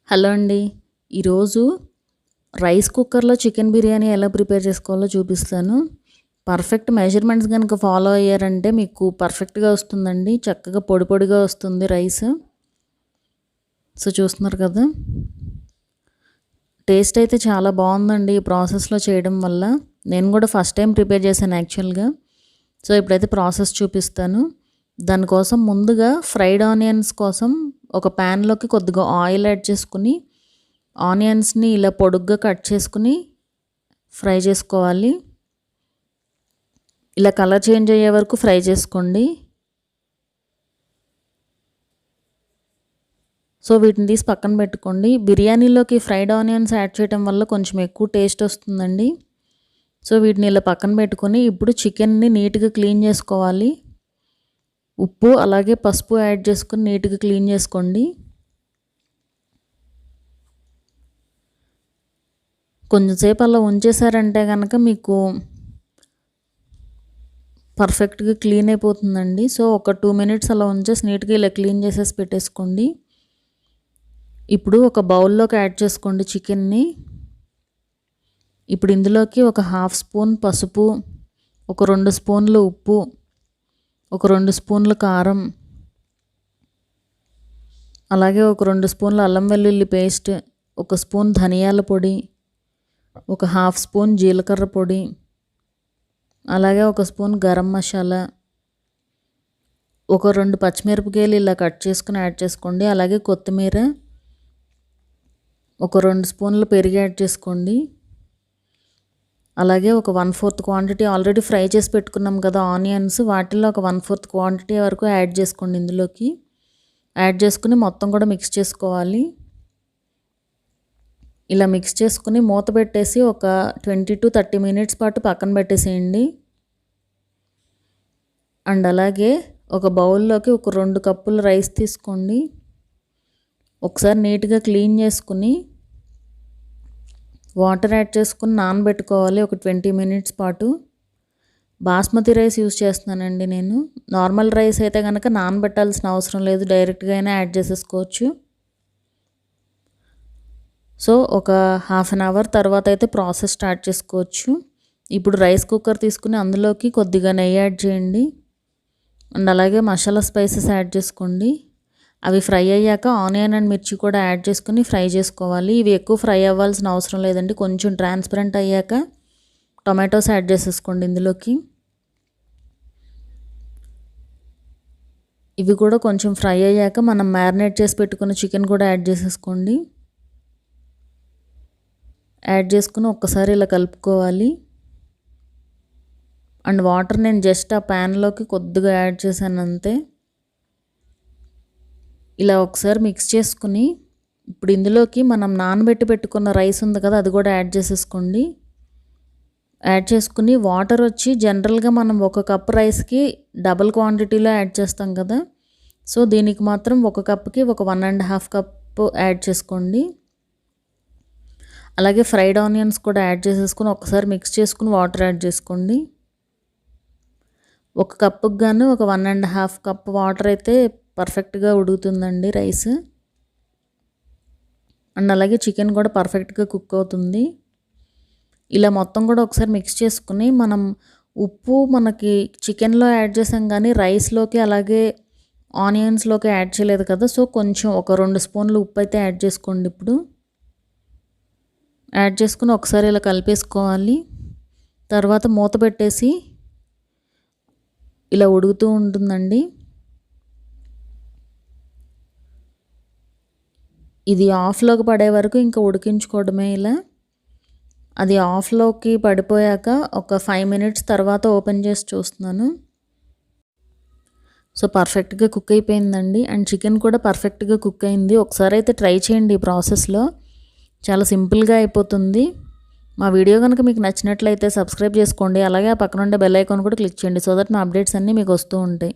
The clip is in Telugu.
హలో అండి. ఈరోజు రైస్ కుక్కర్లో చికెన్ బిర్యానీ ఎలా ప్రిపేర్ చేసుకోవాలో చూపిస్తాను. పర్ఫెక్ట్ మెజర్మెంట్స్ కనుక ఫాలో అయ్యారంటే మీకు పర్ఫెక్ట్గా వస్తుందండి. చక్కగా పొడి పొడిగా వస్తుంది రైస్. సో చూస్తున్నారు కదా, టేస్ట్ అయితే చాలా బాగుందండి ఈ ప్రాసెస్లో చేయడం వల్ల. నేను కూడా ఫస్ట్ టైం ప్రిపేర్ చేశాను యాక్చువల్గా. సో ఇప్పుడైతే ప్రాసెస్ చూపిస్తాను. దానికోసం ముందుగా ఫ్రైడ్ ఆనియన్స్ కోసం ఒక ప్యాన్లోకి కొద్దిగా ఆయిల్ యాడ్ చేసుకుని ఆనియన్స్ని ఇలా పొడుగ్గా కట్ చేసుకుని ఫ్రై చేసుకోవాలి. ఇలా కలర్ చేంజ్ అయ్యే వరకు ఫ్రై చేసుకోండి. సో వీటిని తీసి పక్కన పెట్టుకోండి. బిర్యానీలోకి ఫ్రైడ్ ఆనియన్స్ యాడ్ చేయడం వల్ల కొంచెం ఎక్కువ టేస్ట్ వస్తుందండి. సో వీటిని ఇలా పక్కన పెట్టుకొని ఇప్పుడు చికెన్ని నీట్గా క్లీన్ చేసుకోవాలి. ఉప్పు అలాగే పసుపు యాడ్ చేసుకొని నీట్గా క్లీన్ చేసుకోండి. కొంచెంసేపు అలా ఉంచేసారంటే కనుక మీకు పర్ఫెక్ట్గా క్లీన్ అయిపోతుందండి. సో ఒక 2 మినిట్స్ అలా ఉంచేసి నీట్గా ఇలా క్లీన్ చేసేసి పెట్టేసుకోండి. ఇప్పుడు ఒక బౌల్లోకి యాడ్ చేసుకోండి చికెన్ని. ఇప్పుడు ఇందులోకి ఒక 1/2 స్పూన్ పసుపు, ఒక 2 స్పూన్లు ఉప్పు, ఒక 2 స్పూన్లు కారం, అలాగే ఒక 2 స్పూన్లు అల్లం వెల్లుల్లి పేస్ట్, ఒక స్పూన్ ధనియాల పొడి, ఒక 1/2 స్పూన్ జీలకర్ర పొడి, అలాగే ఒక స్పూన్ గరం మసాలా, ఒక 2 పచ్చిమిరపకాయలు ఇలా కట్ చేసుకుని యాడ్ చేసుకోండి. అలాగే కొత్తిమీర, ఒక 2 స్పూన్లు పెరుగు యాడ్ చేసుకోండి. అలాగే ఒక 1/4 క్వాంటిటీ ఆల్రెడీ ఫ్రై చేసి పెట్టుకున్నాం కదా ఆనియన్స్, వాటిల్లో ఒక 1/4 క్వాంటిటీ వరకు యాడ్ చేసుకోండి. ఇందులోకి యాడ్ చేసుకుని మొత్తం కూడా మిక్స్ చేసుకోవాలి. ఇలా మిక్స్ చేసుకుని మూత పెట్టేసి ఒక 20 to 30 మినిట్స్ పాటు పక్కన పెట్టేసేయండి. అండ్ అలాగే ఒక బౌల్లోకి ఒక 2 కప్పుల రైస్ తీసుకోండి. ఒకసారి నీట్గా క్లీన్ చేసుకుని వాటర్ యాడ్ చేసుకుని నానబెట్టుకోవాలి ఒక 20 మినిట్స్ పాటు. బాస్మతి రైస్ యూజ్ చేస్తున్నానండి నేను. నార్మల్ రైస్ అయితే కనుక నానబెట్టాల్సిన అవసరం లేదు, డైరెక్ట్గా అయినా యాడ్ చేసేసుకోవచ్చు. సో ఒక 1/2 అవర్ తర్వాత అయితే ప్రాసెస్ స్టార్ట్ చేసుకోవచ్చు. ఇప్పుడు రైస్ కుక్కర్ తీసుకుని అందులోకి కొద్దిగా నెయ్యి యాడ్ చేయండి. అండ్ అలాగే మసాలా స్పైసెస్ యాడ్ చేసుకోండి. అవి ఫ్రై అయ్యాక ఆనియన్ అండ్ మిర్చి కూడా యాడ్ చేసుకుని ఫ్రై చేసుకోవాలి. ఇవి ఎక్కువ ఫ్రై అవ్వాల్సిన అవసరం లేదండి. కొంచెం ట్రాన్స్పరెంట్ అయ్యాక టొమాటోస్ యాడ్ చేసేసుకోండి ఇందులోకి. ఇవి కూడా కొంచెం ఫ్రై అయ్యాక మనం మ్యారినేట్ చేసి పెట్టుకున్న చికెన్ కూడా యాడ్ చేసేసుకోండి. యాడ్ చేసుకుని ఒక్కసారి ఇలా కలుపుకోవాలి. అండ్ వాటర్ నేను జస్ట్ ఆ ప్యాన్లోకి కొద్దిగా యాడ్ చేశాను అంతే. ఇలా ఒకసారి మిక్స్ చేసుకుని ఇప్పుడు ఇందులోకి మనం నానబెట్టి పెట్టుకున్న రైస్ ఉంది కదా, అది కూడా యాడ్ చేసేసుకోండి. యాడ్ చేసుకుని వాటర్ వచ్చి జనరల్గా మనం 1 కప్ రైస్కి డబుల్ క్వాంటిటీలో యాడ్ చేస్తాం కదా, సో దీనికి మాత్రం 1 కప్కి ఒక 1.5 కప్ యాడ్ చేసుకోండి. అలాగే ఫ్రైడ్ ఆనియన్స్ కూడా యాడ్ చేసేసుకుని ఒకసారి మిక్స్ చేసుకుని వాటర్ యాడ్ చేసుకోండి. 1 కప్పుకి గాను ఒక 1.5 కప్ వాటర్ అయితే పర్ఫెక్ట్గా ఉడుకుతుందండి రైస్. అండ్ అలాగే చికెన్ కూడా పర్ఫెక్ట్గా కుక్ అవుతుంది. ఇలా మొత్తం కూడా ఒకసారి మిక్స్ చేసుకుని మనం ఉప్పు మనకి చికెన్లో యాడ్ చేసాం కానీ రైస్లోకి అలాగే ఆనియన్స్లోకి యాడ్ చేయలేదు కదా, సో కొంచెం ఒక 2 స్పూన్లు ఉప్పు అయితే యాడ్ చేసుకోండి. ఇప్పుడు యాడ్ చేసుకుని ఒకసారి ఇలా కలిపేసుకోవాలి. తర్వాత మూత పెట్టేసి ఇలా ఉడుకుతూ ఉంటుందండి. ఇది ఆఫ్లోకి పడే వరకు ఇంకా ఉడికించుకోవడమే. ఇలా అది ఆఫ్లోకి పడిపోయాక ఒక 5 మినిట్స్ తర్వాత ఓపెన్ చేసి చూస్తున్నాను. సో పర్ఫెక్ట్గా కుక్ అయిపోయిందండి. అండ్ చికెన్ కూడా పర్ఫెక్ట్గా కుక్ అయింది. ఒకసారి అయితే ట్రై చేయండి ఈ ప్రాసెస్లో, చాలా సింపుల్గా అయిపోతుంది. మా వీడియో కనుక మీకు నచ్చినట్లయితే సబ్స్క్రైబ్ చేసుకోండి. అలాగే ఆ పక్కన ఉండే బెల్ ఐకాన్ కూడా క్లిక్ చేయండి, సో దట్ నా అప్డేట్స్ అన్నీ మీకు వస్తూ ఉంటాయి.